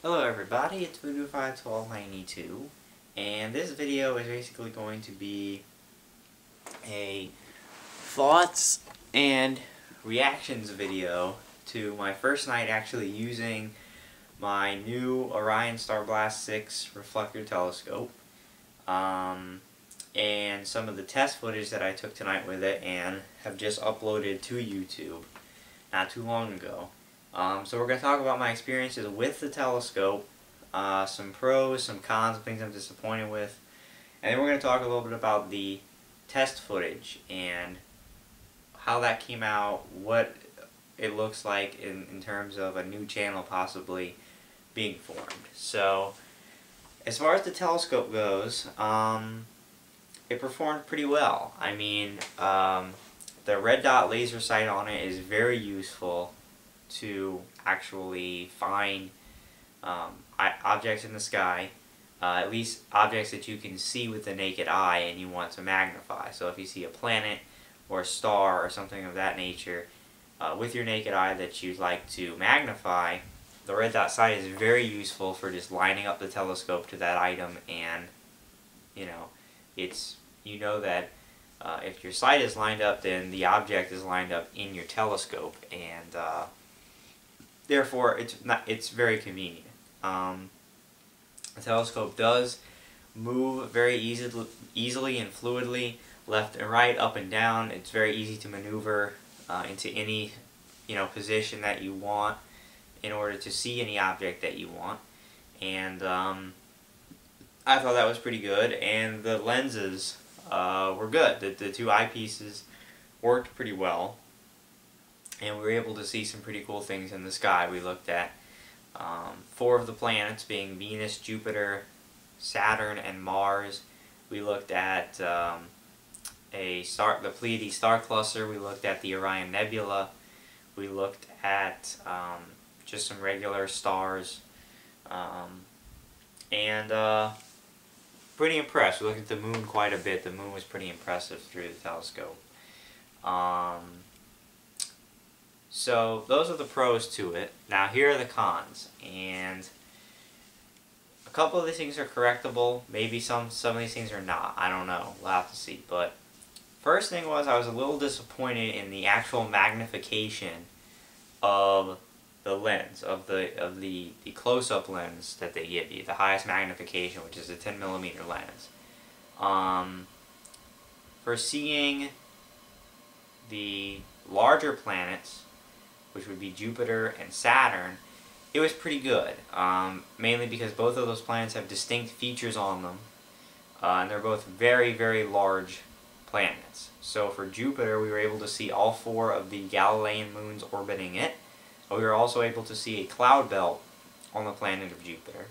Hello everybody, it's Voodoo51292, and this video is basically going to be a thoughts and reactions video to my first night actually using my new Orion Starblast 6 reflector telescope, and some of the test footage that I took tonight with it and have just uploaded to YouTube not too long ago. So we're going to talk about my experiences with the telescope, some pros, some cons, some things I'm disappointed with, and then we're going to talk a little bit about the test footage and how that came out, what it looks like in terms of a new channel possibly being formed. So as far as the telescope goes, it performed pretty well. I mean, the red dot laser sight on it is very useful to actually find objects in the sky, at least objects that you can see with the naked eye and you want to magnify. So if you see a planet or a star or something of that nature with your naked eye that you'd like to magnify, the red dot sight is very useful for just lining up the telescope to that item, and you know that if your sight is lined up, then the object is lined up in your telescope, and therefore it's very convenient. The telescope does move very easily and fluidly, left and right, up and down. It's very easy to maneuver into any position that you want in order to see any object that you want, and I thought that was pretty good. And the lenses were good. The two eyepieces worked pretty well, and we were able to see some pretty cool things in the sky. We looked at 4 of the planets, being Venus, Jupiter, Saturn, and Mars. We looked at the Pleiades star cluster. We looked at the Orion Nebula. We looked at just some regular stars, and pretty impressed. We looked at the moon quite a bit. The moon was pretty impressive through the telescope. So those are the pros to it. Now here are the cons, and a couple of these things are correctable. Maybe some of these things are not. I don't know. We'll have to see. But first thing was, I was a little disappointed in the actual magnification of the lens, of the close-up lens that they give you, the highest magnification, which is a 10mm lens. For seeing the larger planets, which would be Jupiter and Saturn, it was pretty good, mainly because both of those planets have distinct features on them, and they're both very, very large planets. So for Jupiter, we were able to see all 4 of the Galilean moons orbiting it. We were also able to see a cloud belt on the planet of Jupiter.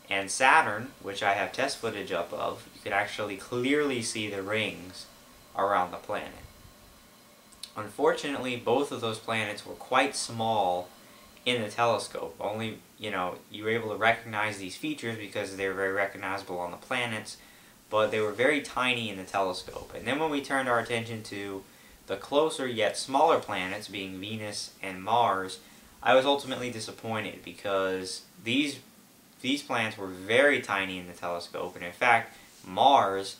And Saturn, which I have test footage up of, you could actually clearly see the rings around the planet. Unfortunately, both of those planets were quite small in the telescope. Only, you were able to recognize these features because they were very recognizable on the planets, but they were very tiny in the telescope. And then when we turned our attention to the closer yet smaller planets, being Venus and Mars, I was ultimately disappointed because these planets were very tiny in the telescope, and in fact, Mars,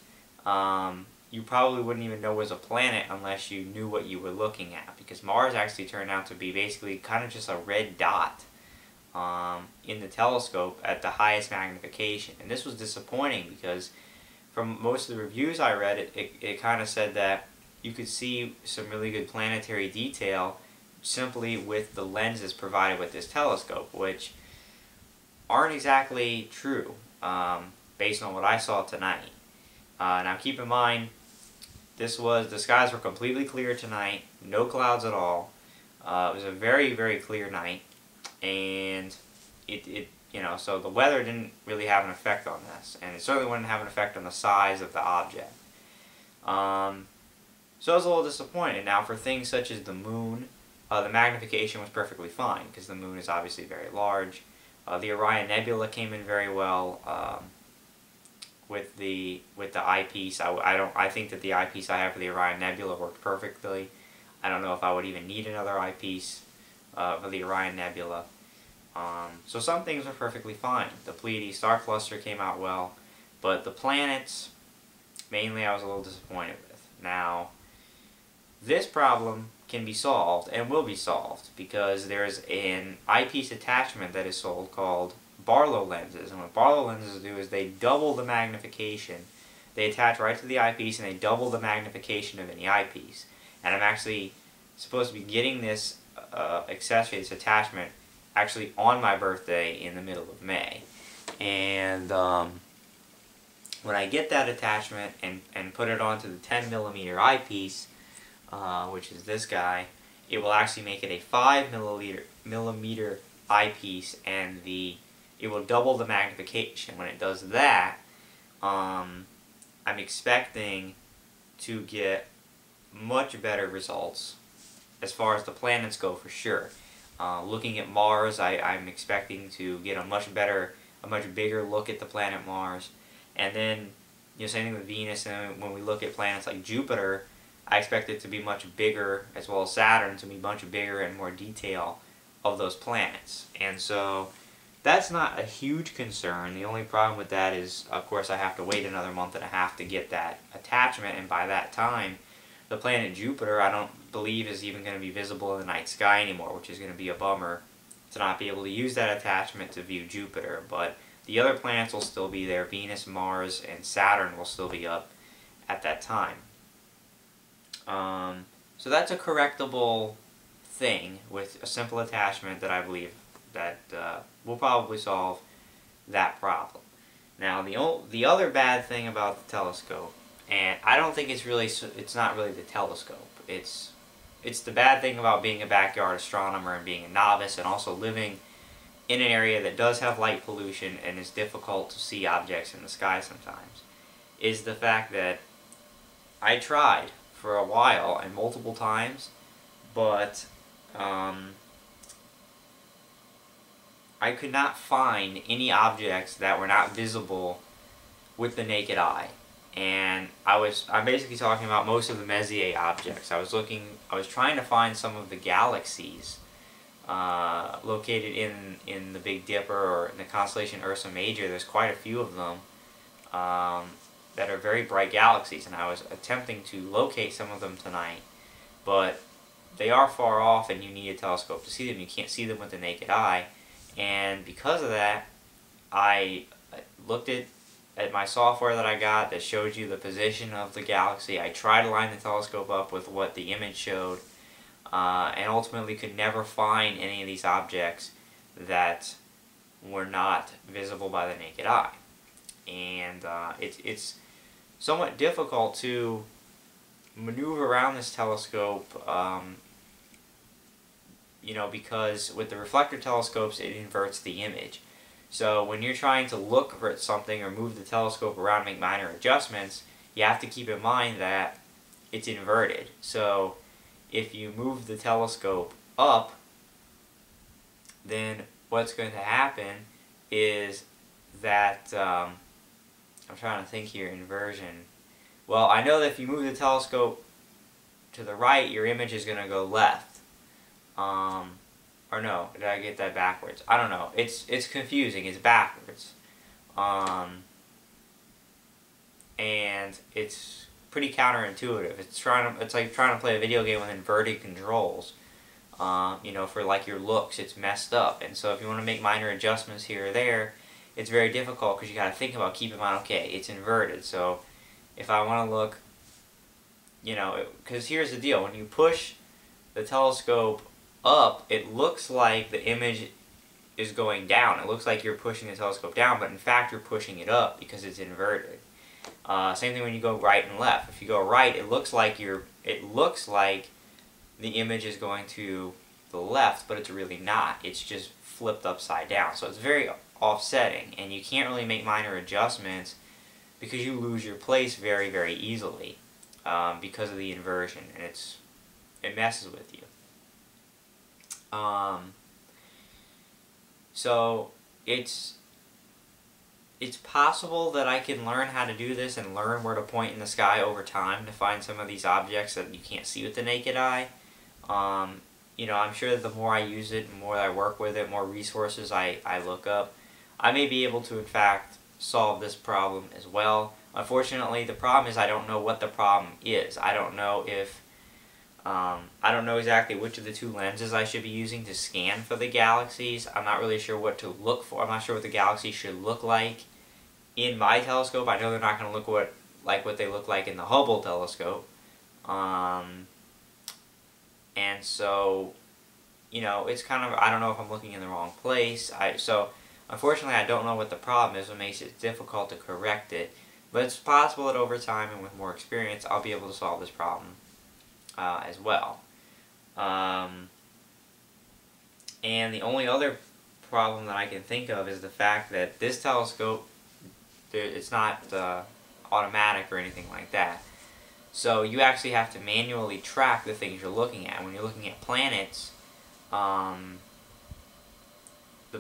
you probably wouldn't even know was a planet unless you knew what you were looking at, because Mars actually turned out to be basically kind of just a red dot in the telescope at the highest magnification. And this was disappointing because from most of the reviews I read, it kind of said that you could see some really good planetary detail simply with the lenses provided with this telescope, which aren't exactly true based on what I saw tonight. Now keep in mind, the skies were completely clear tonight, no clouds at all. It was a very, very clear night, and so the weather didn't really have an effect on this, and it certainly wouldn't have an effect on the size of the object. So I was a little disappointed. Now for things such as the moon, the magnification was perfectly fine because the moon is obviously very large. The Orion Nebula came in very well with the eyepiece. I think that the eyepiece I have for the Orion Nebula worked perfectly. I don't know if I would even need another eyepiece for the Orion Nebula. So some things are perfectly fine. The Pleiades star cluster came out well, but the planets, mainly I was a little disappointed with. Now, this problem can be solved and will be solved because there's an eyepiece attachment that is sold called Barlow lenses. And what Barlow lenses do is they double the magnification. They attach right to the eyepiece and they double the magnification of any eyepiece. And I'm actually supposed to be getting this accessory, this attachment, actually on my birthday in the middle of May. And when I get that attachment and put it onto the 10mm eyepiece, which is this guy, it will actually make it a 5mm eyepiece, and it will double the magnification. When it does that, I'm expecting to get much better results as far as the planets go, for sure. Looking at Mars, I'm expecting to get a much bigger look at the planet Mars. And then, same thing with Venus, and when we look at planets like Jupiter, I expect it to be much bigger, as well as Saturn, to be much bigger and more detail of those planets. And so, that's not a huge concern. The only problem with that is, of course, I have to wait another month and a half to get that attachment, and by that time, the planet Jupiter, I don't believe is even going to be visible in the night sky anymore, which is going to be a bummer to not be able to use that attachment to view Jupiter. But the other planets will still be there. Venus, Mars, and Saturn will still be up at that time. So that's a correctable thing with a simple attachment that I believe that will probably solve that problem. Now, the other bad thing about the telescope, and I don't think it's not really the telescope. It's the bad thing about being a backyard astronomer and being a novice, and also living in an area that does have light pollution and is difficult to see objects in the sky sometimes, is the fact that I tried for a while and multiple times, but I could not find any objects that were not visible with the naked eye. And I'm basically talking about most of the Messier objects. I was trying to find some of the galaxies located in the Big Dipper or in the constellation Ursa Major. There's quite a few of them that are very bright galaxies, and I was attempting to locate some of them tonight, but they are far off and you need a telescope to see them. You can't see them with the naked eye, and because of that, I looked at my software that I got that showed you the position of the galaxy. I tried to line the telescope up with what the image showed, and ultimately could never find any of these objects that were not visible by the naked eye. And it's somewhat difficult to maneuver around this telescope, because with the reflector telescopes it inverts the image. So when you're trying to look for something or move the telescope around, make minor adjustments, you have to keep in mind that it's inverted. So if you move the telescope up, then what's going to happen is that, I'm trying to think here, inversion. Well, I know that if you move the telescope to the right, your image is going to go left. Or no, did I get that backwards? I don't know. It's confusing. It's backwards. And it's pretty counterintuitive. It's like trying to play a video game with inverted controls. For like your looks, it's messed up. And so if you want to make minor adjustments here or there, it's very difficult because you got to think about, keep in mind, okay, it's inverted. So if I want to look, because here's the deal. When you push the telescope up, it looks like the image is going down. It looks like you're pushing the telescope down, but in fact you're pushing it up because it's inverted. Same thing when you go right and left. If you go right, it looks like the image is going to the left, but it's really not. It's just flipped upside down. So it's very offsetting, and you can't really make minor adjustments because you lose your place very, very easily because of the inversion, and it messes with you. So it's possible that I can learn how to do this and learn where to point in the sky over time to find some of these objects that you can't see with the naked eye. you know, I'm sure that the more I use it, the more I work with it, more resources I look up, I may be able to, in fact, solve this problem as well. Unfortunately, the problem is I don't know what the problem is. I don't know if, I don't know exactly which of the two lenses I should be using to scan for the galaxies. I'm not really sure what to look for. I'm not sure what the galaxies should look like in my telescope. I know they're not going to look like what they look like in the Hubble telescope. And so, you know, it's kind of, I don't know if I'm looking in the wrong place. So, unfortunately, I don't know what the problem is, what makes it difficult to correct it. But it's possible that over time and with more experience, I'll be able to solve this problem as well. And the only other problem that I can think of is the fact that this telescope, it's not automatic or anything like that. So you actually have to manually track the things you're looking at. When you're looking at planets, the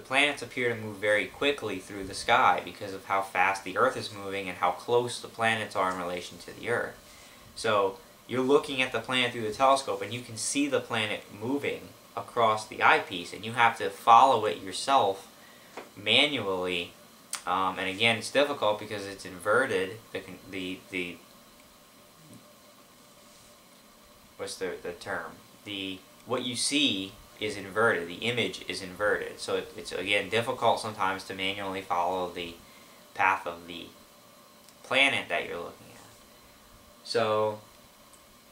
planets appear to move very quickly through the sky because of how fast the Earth is moving and how close the planets are in relation to the Earth. So you're looking at the planet through the telescope and you can see the planet moving across the eyepiece, and you have to follow it yourself manually. And again, it's difficult because it's inverted. What's the term? What you see is inverted. The image is inverted. So it's again difficult sometimes to manually follow the path of the planet that you're looking at. So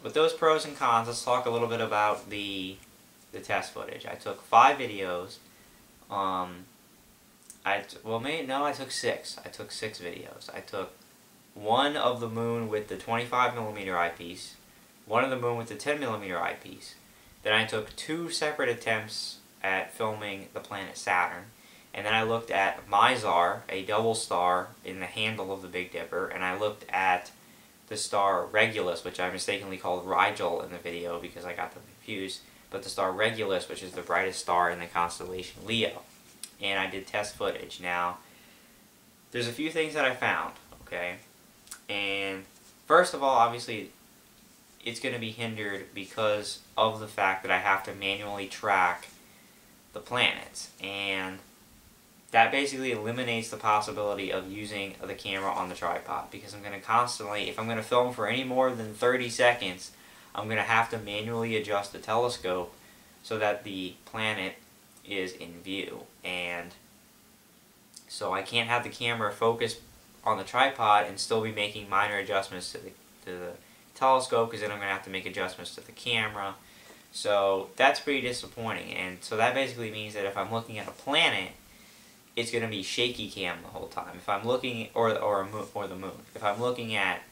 with those pros and cons, let's talk a little bit about the test footage. I took 5 videos. I took 6. I took 6 videos. I took one of the moon with the 25mm eyepiece, one of the moon with the 10mm eyepiece. Then I took 2 separate attempts at filming the planet Saturn. And then I looked at Mizar, a double star in the handle of the Big Dipper, and I looked at the star Regulus, which I mistakenly called Rigel in the video because I got them confused, but the star Regulus, which is the brightest star in the constellation Leo. And I did test footage. Now, there's a few things that I found, okay? And first of all, obviously, it's going to be hindered because of the fact that I have to manually track the planets. And that basically eliminates the possibility of using the camera on the tripod, because I'm going to constantly, if I'm going to film for any more than 30 seconds, I'm going to have to manually adjust the telescope so that the planet is in view. And so I can't have the camera focus on the tripod and still be making minor adjustments to the telescope, because then I'm going to have to make adjustments to the camera. So that's pretty disappointing. And so that basically means that if I'm looking at a planet, it's going to be shaky cam the whole time. If I'm looking, or the moon. If I'm looking at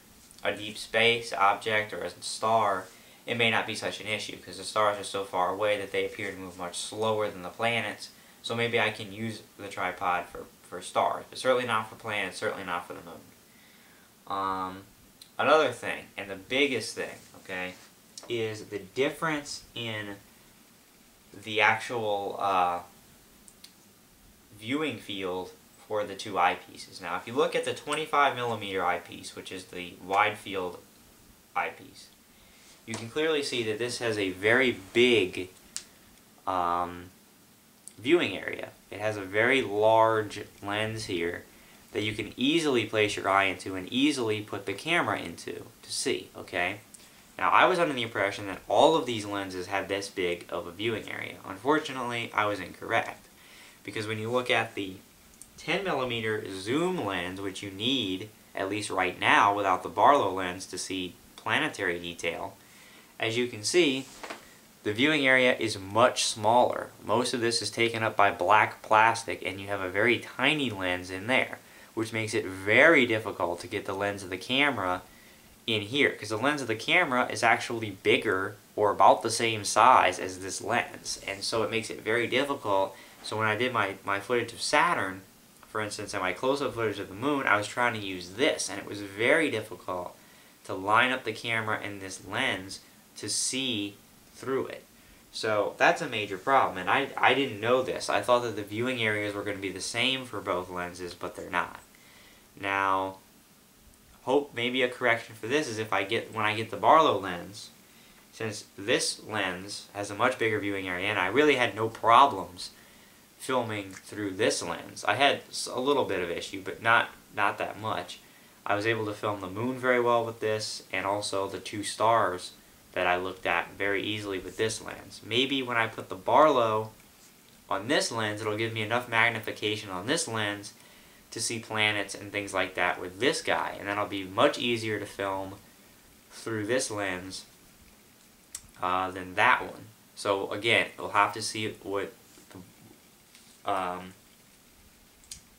a deep space object or a star, it may not be such an issue because the stars are so far away that they appear to move much slower than the planets. So maybe I can use the tripod for stars, but certainly not for planets, certainly not for the moon. Another thing, and the biggest thing, okay, is the difference in the actual viewing field for the 2 eyepieces. Now, if you look at the 25mm eyepiece, which is the wide field eyepiece, you can clearly see that this has a very big viewing area. It has a very large lens here that you can easily place your eye into and easily put the camera into to see, okay? Now, I was under the impression that all of these lenses had this big of a viewing area. Unfortunately, I was incorrect, because when you look at the 10mm zoom lens, which you need, at least right now, without the Barlow lens to see planetary detail, as you can see, the viewing area is much smaller. Most of this is taken up by black plastic, and you have a very tiny lens in there, which makes it very difficult to get the lens of the camera in here, because the lens of the camera is actually bigger or about the same size as this lens, and so it makes it very difficult. So when I did my footage of Saturn, for instance, and my close-up footage of the moon, I was trying to use this, and it was very difficult to line up the camera and this lens to see through it. So that's a major problem, and I didn't know this. I thought that the viewing areas were going to be the same for both lenses, but they're not. Now, maybe a correction for this is when I get the Barlow lens, since this lens has a much bigger viewing area, and I really had no problems filming through this lens. I had a little bit of issue, but not that much. I was able to film the moon very well with this, and also the 2 stars that I looked at very easily with this lens. Maybe when I put the Barlow on this lens, it'll give me enough magnification on this lens to see planets and things like that with this guy, and that'll be much easier to film through this lens than that one. So again, we'll have to see what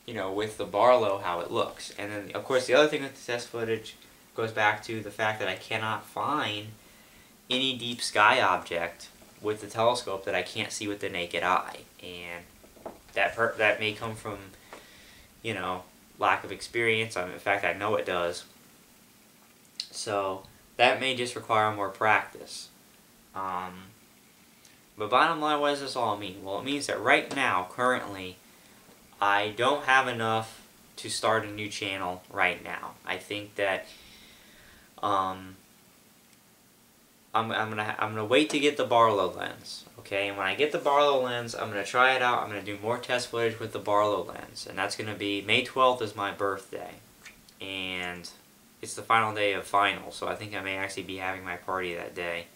you know, with the Barlow, how it looks. And then, of course, the other thing with the test footage goes back to the fact that I cannot find any deep sky object with the telescope that I can't see with the naked eye. And that may come from, you know, lack of experience. In fact, I know it does. So that may just require more practice. But bottom line, what does this all mean? Well, it means that right now, currently, I don't have enough to start a new channel right now. I think that I'm gonna wait to get the Barlow lens, okay? And when I get the Barlow lens, I'm gonna try it out. I'm gonna do more test footage with the Barlow lens, and that's gonna be May 12th is my birthday, and it's the final day of finals. So I think I may actually be having my party that day,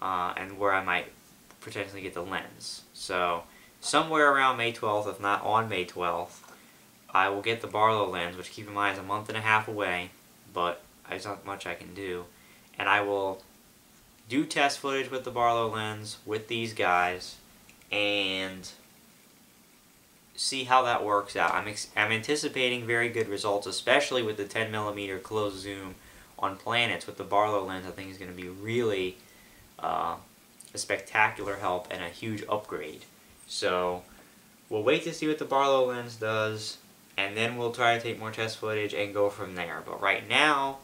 and where I might potentially get the lens. So somewhere around May 12th, if not on May 12th, I will get the Barlow lens, which, keep in mind, is a month and a half away, but there's not much I can do. And I will do test footage with the Barlow lens with these guys and see how that works out. I'm anticipating very good results, especially with the 10mm close zoom on planets with the Barlow lens. I think is going to be really a spectacular help and a huge upgrade. So we'll wait to see what the Barlow lens does, and then we'll try to take more test footage and go from there. But right now,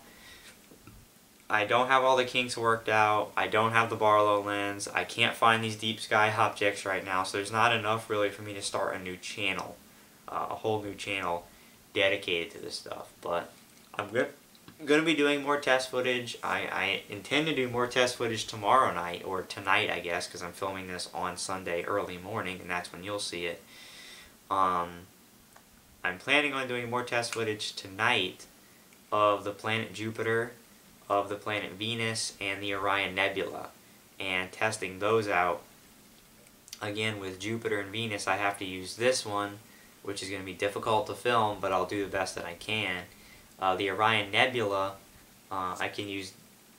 I don't have all the kinks worked out. I don't have the Barlow lens. I can't find these deep sky objects right now, so there's not enough really for me to start a new channel, a whole new channel dedicated to this stuff. But I'm going to be doing more test footage. I intend to do more test footage tomorrow night, or tonight, I guess, because I'm filming this on Sunday early morning, and that's when you'll see it. I'm planning on doing more test footage tonight of the planet Jupiter, of the planet Venus, and the Orion Nebula, and testing those out. Again, with Jupiter and Venus, I have to use this one, which is going to be difficult to film, but I'll do the best that I can. The Orion Nebula, I can use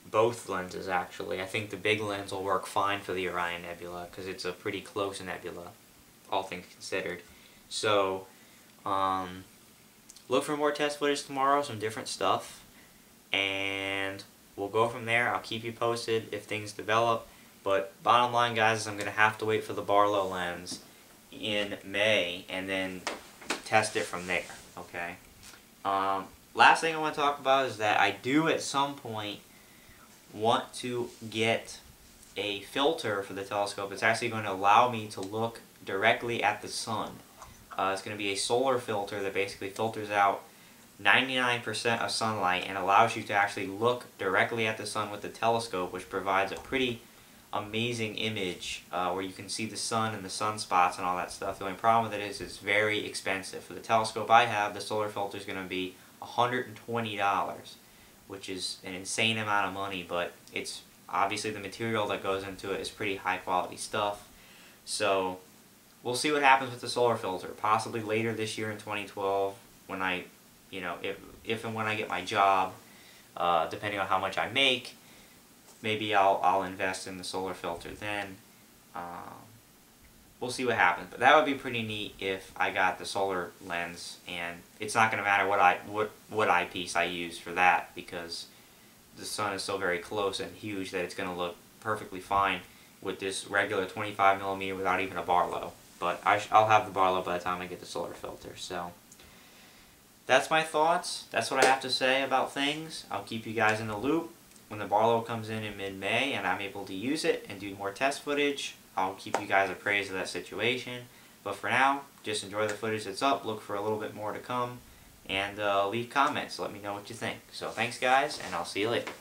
both lenses, actually. I think the big lens will work fine for the Orion Nebula, because it's a pretty close nebula, all things considered. So, look for more test footage tomorrow, some different stuff, and we'll go from there. I'll keep you posted if things develop, but bottom line, guys, is I'm going to have to wait for the Barlow lens in May, and then test it from there, okay? Last thing I want to talk about is that I do at some point want to get a filter for the telescope. It's actually going to allow me to look directly at the sun. It's going to be a solar filter that basically filters out 99% of sunlight and allows you to actually look directly at the sun with the telescope, which provides a pretty amazing image where you can see the sun and the sunspots and all that stuff. The only problem with it is it's very expensive. For the telescope I have, the solar filter is going to be $120, which is an insane amount of money, but it's obviously the material that goes into it is pretty high quality stuff. So we'll see what happens with the solar filter, possibly later this year in 2012 when I, you know, if and when I get my job, depending on how much I make, maybe I'll invest in the solar filter then. We'll see what happens, but that would be pretty neat if I got the solar lens, and it's not going to matter what eyepiece I use for that, because the sun is so very close and huge that it's going to look perfectly fine with this regular 25mm without even a Barlow. But I'll have the Barlow by the time I get the solar filter. So that's my thoughts. That's what I have to say about things. I'll keep you guys in the loop. When the Barlow comes in mid-May and I'm able to use it and do more test footage, I'll keep you guys appraised of that situation. But for now, just enjoy the footage that's up, look for a little bit more to come, and leave comments. Let me know what you think. So thanks, guys, and I'll see you later.